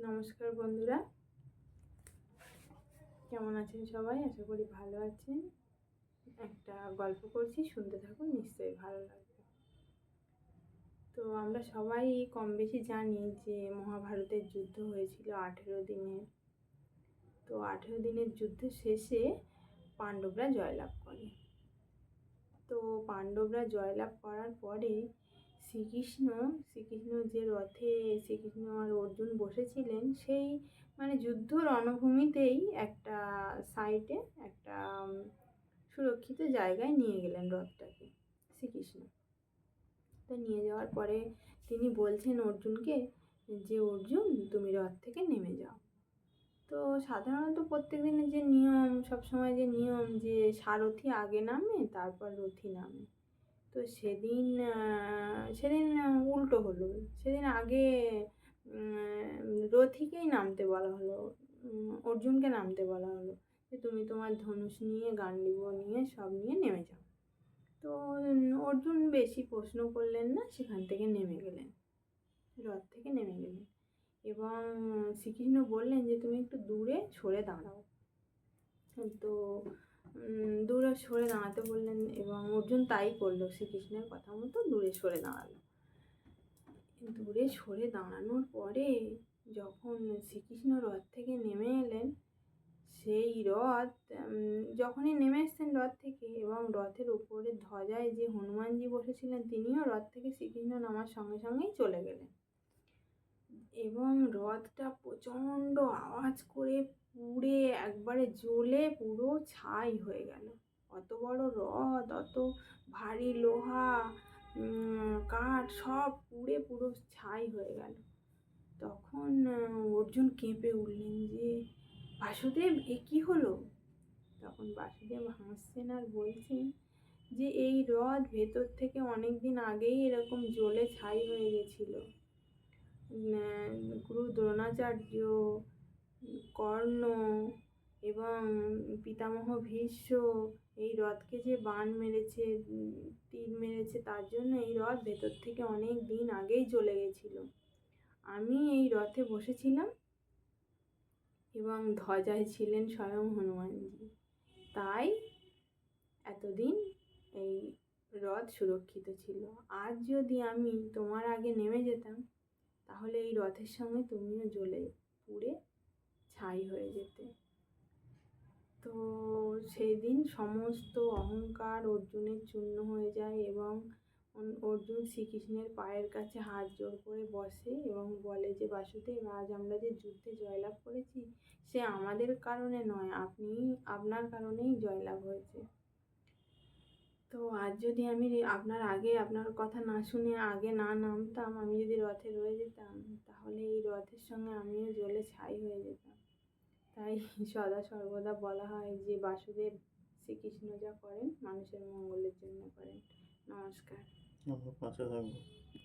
নমস্কার বন্ধুরা, কেমন আছেন সবাই? আশা করি ভালো আছেন। একটা গল্প করছি, শুনতে থাকুন, নিশ্চয়ই ভালো লাগবে। তো আমরা সবাই কম বেশি জানি যে মহাভারতের যুদ্ধ হয়েছিল 18 দিনের। তো 18 দিনের যুদ্ধের শেষে পাণ্ডবরা জয়লাভ করে। তো পাণ্ডবরা জয়লাভ করার পরে শ্রীকৃষ্ণ যে রথে শ্রীকৃষ্ণ আর অর্জুন বসেছিলেন, সেই যুদ্ধ রণভূমিতেই একটা সাইডে একটা সুরক্ষিত জায়গায় নিয়ে গেলেন রথটাকে শ্রীকৃষ্ণ। তো নিয়ে যাওয়ার পরে তিনি বলছেন অর্জুনকে যে অর্জুন, তুমি রথ থেকে নেমে যাও। তো সাধারণত প্রত্যেক দিনের যে নিয়ম, সবসময় যে নিয়ম যে সারথি আগে নামে তারপর রথি নামে, তো সেদিন উল্টো হলো। সেদিন আগে রথিকেই নামতে বলা হলো, অর্জুনকে নামতে বলা হলো যে তুমি তোমার ধনুষ নিয়ে, গান্ডীব নিয়ে, সব নিয়ে নেমে যাও। তো অর্জুন বেশি প্রশ্ন করলেন না, সেখান থেকে নেমে গেলেন, রথ থেকে নেমে গেলেন। এবং শ্রীকৃষ্ণ বললেন যে তুমি একটু দূরে সরে দাঁড়াও। তো দূরে সরে দাঁড়াতে বললেন এবং অর্জুন তাই করলো, শ্রীকৃষ্ণের কথা মতো দূরে সরে দাঁড়ালো। দূরে সরে দাঁড়ানোর পরে যখন শ্রীকৃষ্ণ রথ থেকে নেমে এলেন, সেই রথ যখনই নেমে এসছেন রথ থেকে, এবং রথের উপরে ধ্বজায় যে হনুমানজি বসেছিলেন, তিনিও রথ থেকে শ্রীকৃষ্ণ নামার সঙ্গে সঙ্গেই চলে গেলেন। এবং রথটা প্রচণ্ড আওয়াজ করে পুড়ে একবারে জ্বলে পুরো ছাই হয়ে গেল। অত বড় রথ, অত ভারী লোহা, কাঠ সব পুড়ে পুরো ছাই হয়ে গেল। তখন অর্জুন কেঁপে উঠলেন যে বাসুদেব, এ কী হলো? তখন বাসুদেব হাসছেন আর বলছেন যে এই রথ ভেতর থেকে অনেক দিন আগেই এরকম জ্বলে ছাই হয়ে গেছিল। গুরু দ্রোণাচার্য, কর্ণ এবং পিতামহ ভীষ্ম এই রথকে যে বাণ মেরেছে, তীর মেরেছে, তার জন্য এই রথ ভেতর থেকে অনেক দিন আগেই জ্বলে গেছিল। আমি এই রথে বসেছিলাম এবং ধ্বজায় ছিলেন স্বয়ং হনুমানজি, তাই এতদিন এই রথ সুরক্ষিত ছিল। আজ যদি আমি তোমার আগে নেমে যেতাম, তাহলে এই রথের সঙ্গে তুমিও জ্বলে পুড়ে ছাই হয়ে যেতে। তো সেই দিন সমস্ত অহংকার অর্জুনের চূর্ণ হয়ে যায় এবং অর্জুন শ্রীকৃষ্ণের পায়ের কাছে হাত জোড় করে বসে এবং বলে যে বাসুদেব, আজ আমরা যে যুদ্ধে জয়লাভ করেছি, সে আমাদের কারণে নয়, আপনার কারণেই জয়লাভ হয়েছে। তো আজ যদি আমি আপনার আগে, আপনার কথা না শুনে আগে না নামতাম, আমি যদি রথে রয়ে যেতাম, তাহলে এই রথের সঙ্গে আমিও জ্বলে ছাই হয়ে যেতাম। তাই সদা সর্বদা বলা হয় যে বাসুদেব, শ্রীকৃষ্ণ যা করেন মানুষের মঙ্গলের জন্য করেন। নমস্কার। পাশে থাকবো।